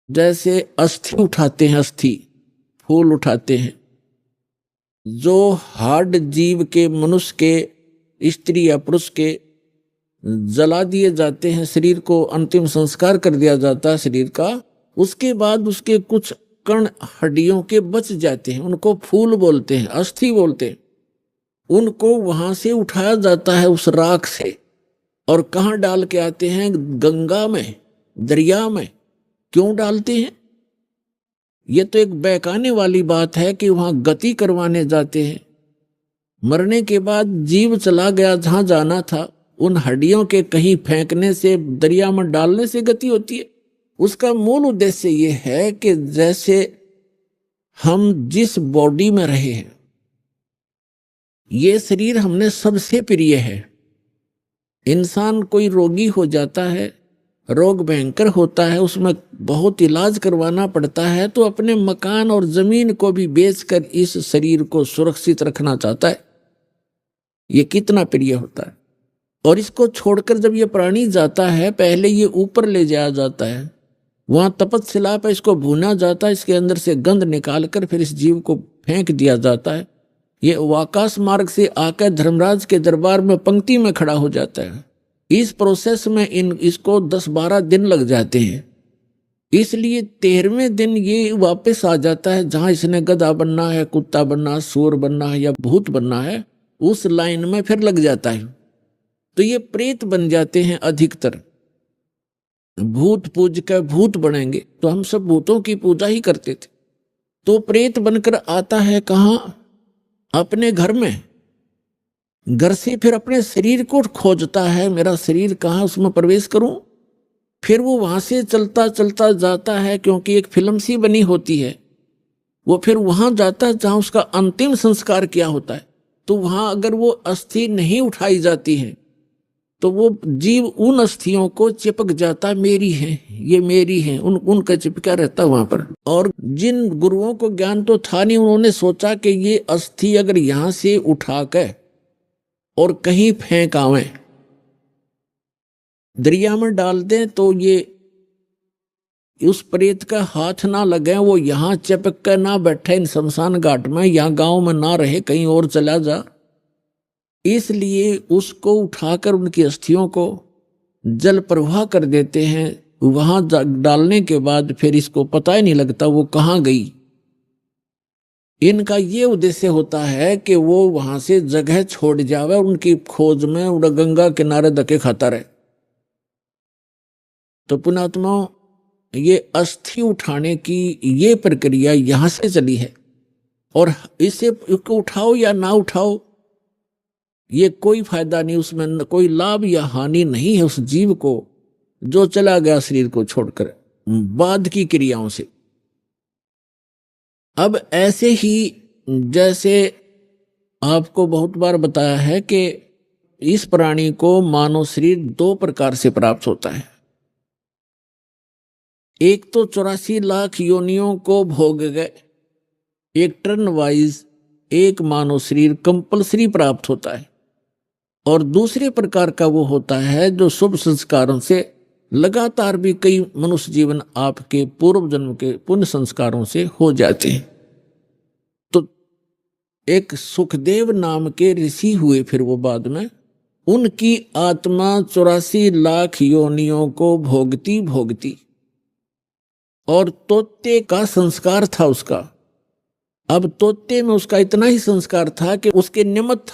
जैसे अस्थि उठाते हैं, अस्थि फूल उठाते हैं, जो हार्ड जीव के, मनुष्य के, स्त्री या पुरुष के जला दिए जाते हैं, शरीर को अंतिम संस्कार कर दिया जाता है शरीर का, उसके बाद उसके कुछ कण हड्डियों के बच जाते हैं, उनको फूल बोलते हैं, अस्थि बोलते हैं। उनको वहां से उठाया जाता है उस राख से, और कहाँ डाल के आते हैं? गंगा में, दरिया में। क्यों डालते हैं? ये तो एक बहकाने वाली बात है कि वहां गति करवाने जाते हैं। मरने के बाद जीव चला गया जहां जाना था, उन हड्डियों के कहीं फेंकने से, दरिया में डालने से गति होती है। उसका मूल उद्देश्य ये है कि जैसे हम जिस बॉडी में रहे हैं, ये शरीर हमने सबसे प्रिय है। इंसान कोई रोगी हो जाता है, रोग भयंकर होता है, उसमें बहुत इलाज करवाना पड़ता है, तो अपने मकान और जमीन को भी बेचकर इस शरीर को सुरक्षित रखना चाहता है। ये कितना प्रिय होता है। और इसको छोड़कर जब ये प्राणी जाता है, पहले ये ऊपर ले जाया जाता है, वहां तपस्शिला पर इसको भूना जाता है, इसके अंदर से गंध निकालकर फिर इस जीव को फेंक दिया जाता है। ये आकाश मार्ग से आकर धर्मराज के दरबार में पंक्ति में खड़ा हो जाता है। इस प्रोसेस में इसको 10-12 दिन लग जाते हैं। इसलिए 13वें दिन ये वापस आ जाता है, जहां इसने गधा बनना है, कुत्ता बनना, सूअर बनना है या भूत बनना है, उस लाइन में फिर लग जाता है। तो ये प्रेत बन जाते हैं अधिकतर। भूत पूज कर भूत बनेंगे, तो हम सब भूतों की पूजा ही करते थे। तो प्रेत बनकर आता है कहाँ? अपने घर में। घर से फिर अपने शरीर को खोजता है, मेरा शरीर कहाँ, उसमें प्रवेश करूं। फिर वो वहां से चलता चलता जाता है, क्योंकि एक फिल्म सी बनी होती है, वो फिर वहां जाता है जहां उसका अंतिम संस्कार किया होता है। तो वहां अगर वो अस्थि नहीं उठाई जाती है, तो वो जीव उन अस्थियों को चिपक जाता, मेरी है, ये मेरी है, उनका चिपका रहता वहां पर। और जिन गुरुओं को ज्ञान तो था नहीं, उन्होंने सोचा कि ये अस्थि अगर यहां से उठाकर और कहीं फेंक आवे, दरिया में डाल दें, तो ये उस प्रेत का हाथ ना लगे, वो यहां चिपक कर ना बैठे इन शमशान घाट में, यहाँ गांव में ना रहे, कहीं और चला जा। इसलिए उसको उठाकर उनकी अस्थियों को जल प्रवाह कर देते हैं। वहां डालने के बाद फिर इसको पता ही नहीं लगता वो कहाँ गई। इनका ये उद्देश्य होता है कि वो वहां से जगह छोड़ जावे, उनकी खोज में उड़ा गंगा किनारे धक्के खाता रहे। तो पुणात्माओं, ये अस्थि उठाने की ये प्रक्रिया यहां से चली है। और इसको उठाओ या ना उठाओ, ये कोई फायदा नहीं, उसमें कोई लाभ या हानि नहीं है उस जीव को जो चला गया शरीर को छोड़कर बाद की क्रियाओं से। अब ऐसे ही जैसे आपको बहुत बार बताया है कि इस प्राणी को मानव शरीर 2 प्रकार से प्राप्त होता है। एक तो 84 लाख योनियों को भोग गए, एक टर्न वाइज एक मानव शरीर कंपलसरी प्राप्त होता है। और दूसरे प्रकार का वो होता है जो शुभ संस्कारों से लगातार भी कई मनुष्य जीवन आपके पूर्व जन्म के पुण्य संस्कारों से हो जाते हैं। तो एक सुखदेव नाम के ऋषि हुए, फिर वो बाद में उनकी आत्मा 84 लाख योनियों को भोगती भोगती, और तोते का संस्कार था उसका। अब तोते में उसका इतना ही संस्कार था कि उसके निमित्त था